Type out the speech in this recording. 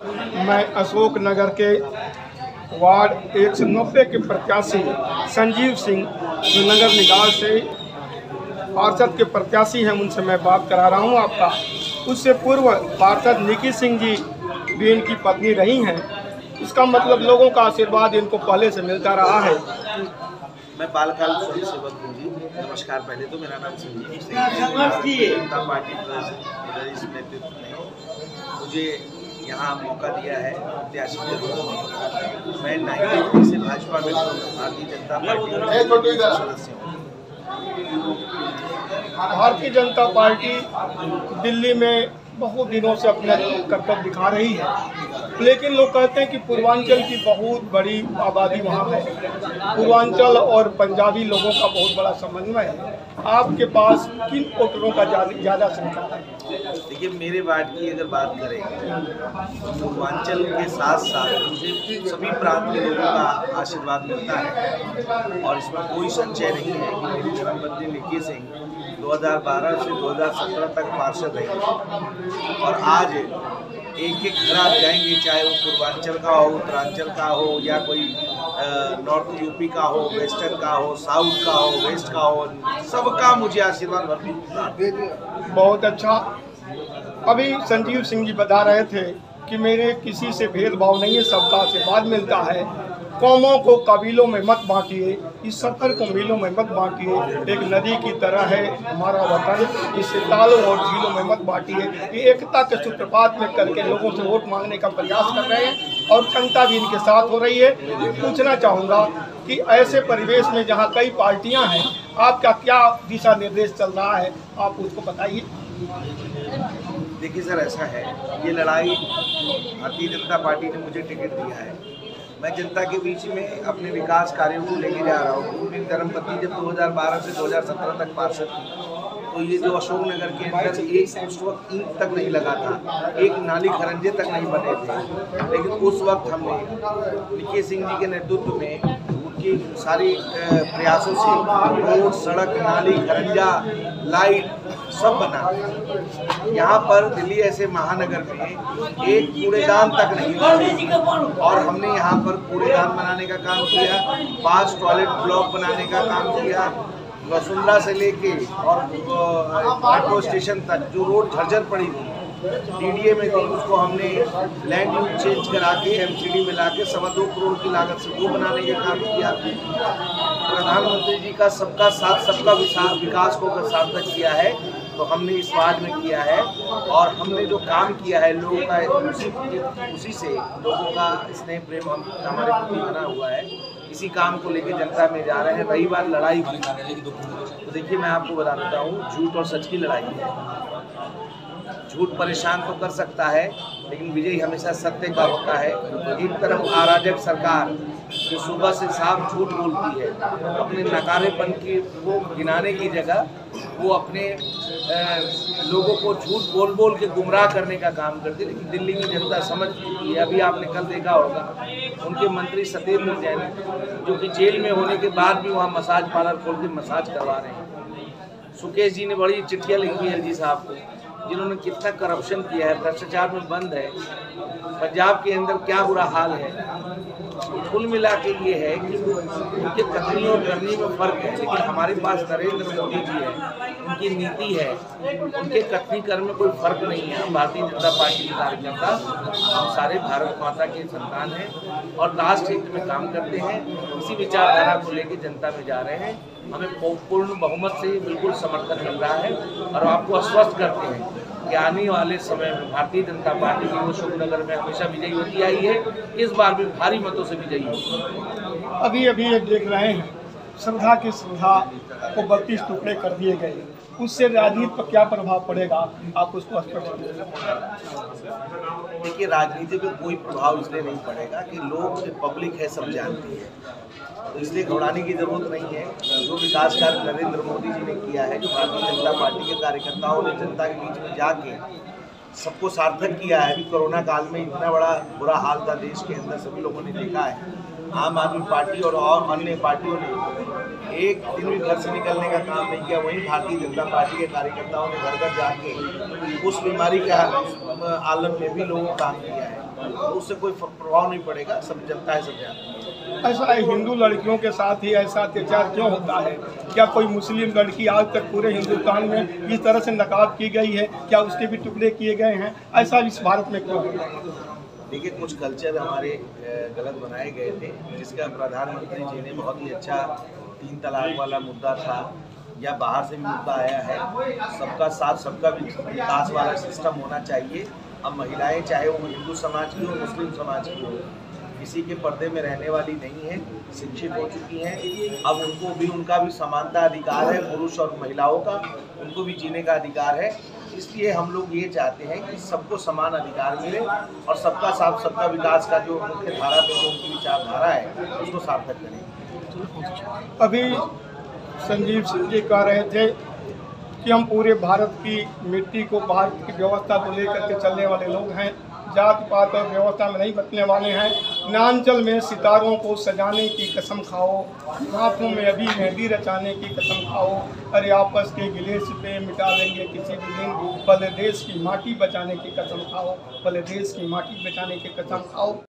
मैं अशोक नगर के वार्ड 190 के प्रत्याशी संजीव सिंह जो नगर निकाय से पार्षद के प्रत्याशी हैं, उनसे मैं बात करा रहा हूं आपका। उससे पूर्व पार्षद निकी सिंह जी भी इनकी पत्नी रही हैं। इसका मतलब लोगों का आशीर्वाद इनको पहले से मिलता रहा है। मैं बालकाल स्वयं सेवक हूँ जी। नमस्कार। पहले तो मेरा नाम संजीव सिंह है। भारतीय जनता पार्टी प्रदेश नेतृत्व ने मुझे यहाँ मौका दिया है प्रत्याशी के रूप में। मैं 1993 से भाजपा में भारतीय जनता पार्टी का सदस्य हूँ। भारतीय जनता पार्टी दिल्ली में बहुत दिनों से अपना कर्तव्य दिखा रही है, लेकिन लोग कहते हैं कि पूर्वांचल की बहुत बड़ी आबादी वहाँ है। पूर्वांचल और पंजाबी लोगों का बहुत बड़ा समन्वय है। आपके पास किन वोटरों का ज़्यादा संख्या है? देखिए, मेरे वार्ड की अगर बात करें तो पूर्वांचल के साथ साथ मुझे सभी प्रांत के लोगों का आशीर्वाद मिलता है और इसमें कोई संशय नहीं है कि मेरी धर्मपत्नी निकी सिंह 2012 से 2017 तक पार्षद रही और आज एक घर आप जाएंगे, चाहे वो पूर्वांचल का हो, उत्तरांचल का हो या कोई नॉर्थ यूपी का हो, वेस्टर्न का हो, साउथ का हो, वेस्ट का हो, सबका मुझे आशीर्वाद भरपूर। बहुत अच्छा। अभी संजीव सिंह जी बता रहे थे कि मेरे किसी से भेदभाव नहीं है, सबका आशीर्वाद मिलता है। कौमों को कबीलों में मत बांटिए, इस सफ़र को मीलों में मत बांटिए। एक नदी की तरह है हमारा वतन, इसे तालों और झीलों में मत बांटिए। ये एकता के सूत्रपात में करके लोगों से वोट मांगने का प्रयास कर रहे हैं और जनता भी इनके साथ हो रही है। पूछना चाहूँगा कि ऐसे परिवेश में जहाँ कई पार्टियाँ हैं, आपका क्या दिशा निर्देश चल रहा है, आप उसको बताइए। देखिए सर, ऐसा है, ये लड़ाई भारतीय जनता पार्टी ने मुझे टिकट दिया है। मैं जनता के बीच में अपने विकास कार्यों को लेके जा रहा हूँ। मेरी धर्मपत्नी जब 2012 से 2017 तक पार्षद थी, तो ये जो अशोक नगर के अंदर एक उस वक्त ईंट तक नहीं लगा था, एक नाली खरंजे तक नहीं बने थे। लेकिन उस वक्त हमने निकी सिंह जी के नेतृत्व में उनकी सारी प्रयासों से रोड, सड़क, नाली, खरंजा, लाइट सब बना। यहाँ पर दिल्ली ऐसे महानगर में एक कूड़ेदान तक नहीं बना और हमने यहाँ पर कूड़ेदान बनाने का काम किया, 5 टॉयलेट ब्लॉक बनाने का काम किया। वसुंधरा से लेके और मेट्रो स्टेशन तक जो रोड झरझर पड़ी थी, डीडीए में थी, उसको हमने लैंड यूज चेंज करा के एमसीडी में ला के 2.25 करोड़ की लागत से वो बनाने का काम किया। प्रधानमंत्री जी का सबका साथ सबका विकास को अगर सार्थक किया है तो हमने इस वार्ड में किया है और हमने जो काम किया है लोगों का उसी से लोगों का स्नेह प्रेम हमारे प्रति बना हुआ है। इसी काम को लेके जनता में जा रहे हैं। रही बात लड़ाई की, तो देखिए मैं आपको बता देता हूँ, झूठ और सच की लड़ाई है। झूठ परेशान तो कर सकता है, लेकिन विजय हमेशा सत्य का होता है। एक तरफ अराजक सरकार जो सुबह से शाम झूठ बोलती है, अपने नकारेपन की वो गिनाने की जगह वो अपने लोगों को झूठ बोल बोल के गुमराह करने का काम करती है। लेकिन दिल्ली की जनता समझ चुकी है। अभी आपने कल देखा होगा, उनके मंत्री सत्येंद्र जैन जो कि जेल में होने के बाद भी वहाँ मसाज पार्लर खोल के मसाज करवा रहे हैं। सुकेश जी ने बड़ी चिट्ठियाँ लिखी है जी साहब को, जिन्होंने कितना करप्शन किया है, भ्रष्टाचार में बंद है, पंजाब के अंदर क्या बुरा हाल है। कुल मिला के ये है कि उनके कथनी और करनी में फर्क है, लेकिन हमारे पास नरेंद्र मोदी जी है, उनकी नीति है, उनके कथनी कर में कोई फर्क नहीं है। हम भारतीय जनता पार्टी के कार्यकर्ता, हम सारे भारत माता के संतान हैं और राष्ट्र हित में काम करते हैं। इसी विचारधारा को लेकर जनता में जा रहे हैं। हमें पूर्ण बहुमत से बिल्कुल समर्थन मिल रहा है और आपको आश्वस्त करते हैं कि आने वाले समय में भारतीय जनता पार्टी की अशोक नगर में हमेशा विजयी होती आई है, इस बार भी भारी मतों से विजयी होगी। अभी ये देख रहे हैं, श्रद्धा की श्रद्धा को 32 टुकड़े कर दिए गए, उससे राजनीति पर क्या प्रभाव पड़ेगा, आप उसको स्पष्ट कीजिए। देखिए, राजनीति पे कोई प्रभाव इसलिए नहीं पड़ेगा कि लोग पब्लिक है, सब जानती है, तो इसलिए घबराने की जरूरत नहीं है। जो विकास कार्य नरेंद्र मोदी जी ने किया है, जो भारतीय जनता पार्टी के कार्यकर्ताओं ने जनता के बीच में जाके सबको सार्थक किया है। अभी कोरोना काल में इतना बड़ा बुरा हाल था देश के अंदर, सभी लोगों ने देखा है। आम आदमी पार्टी और अन्य पार्टियों ने एक दिन भी घर से निकलने का काम नहीं किया। वहीं भारतीय जनता पार्टी के कार्यकर्ताओं ने घर घर जाके उस बीमारी के आलम में भी लोगों को काम किया है। तो उससे कोई प्रभाव नहीं पड़ेगा, सब जनता है, सब जानती है। ऐसा हिंदू लड़कियों के साथ ही ऐसा अत्याचार क्यों होता है? क्या कोई मुस्लिम लड़की आज तक पूरे हिंदुस्तान में इस तरह से नकाब की गई है? क्या उसके भी टुकड़े किए गए हैं? ऐसा इस भारत में क्यों होता है? देखिए, कुछ कल्चर हमारे गलत बनाए गए थे, जिसका प्रधानमंत्री जी ने बहुत ही अच्छा 3 तलाक वाला मुद्दा था, या बाहर से भी मुद्दा आया है, सबका साथ सबका विकास वाला सिस्टम होना चाहिए। अब महिलाएं चाहे वो हिंदू समाज की हो, मुस्लिम समाज की हो, किसी के पर्दे में रहने वाली नहीं है, शिक्षित हो चुकी हैं। अब उनको भी, उनका भी समानता अधिकार है, पुरुष और महिलाओं का, उनको भी जीने का अधिकार है। इसलिए हम लोग ये चाहते हैं कि सबको समान अधिकार मिले और सबका साथ सबका विकास का जो मुख्य धारा में जो उनकी विचारधारा है उसको सार्थक करें। अभी संजीव सिंह जी कह रहे थे कि हम पूरे भारत की मिट्टी को, भारत की व्यवस्था को लेकर के चलने वाले लोग हैं, जात पात और व्यवस्था में नहीं बचने वाले हैं। नांचल में सितारों को सजाने की कसम खाओ, हाथों में अभी मेहंदी रचाने की कसम खाओ, अरे आपस के गिलेस पे मिटा लेंगे किसी भी दिन, भले देश की माटी बचाने की कसम खाओ, भले देश की माटी बचाने की कसम खाओ।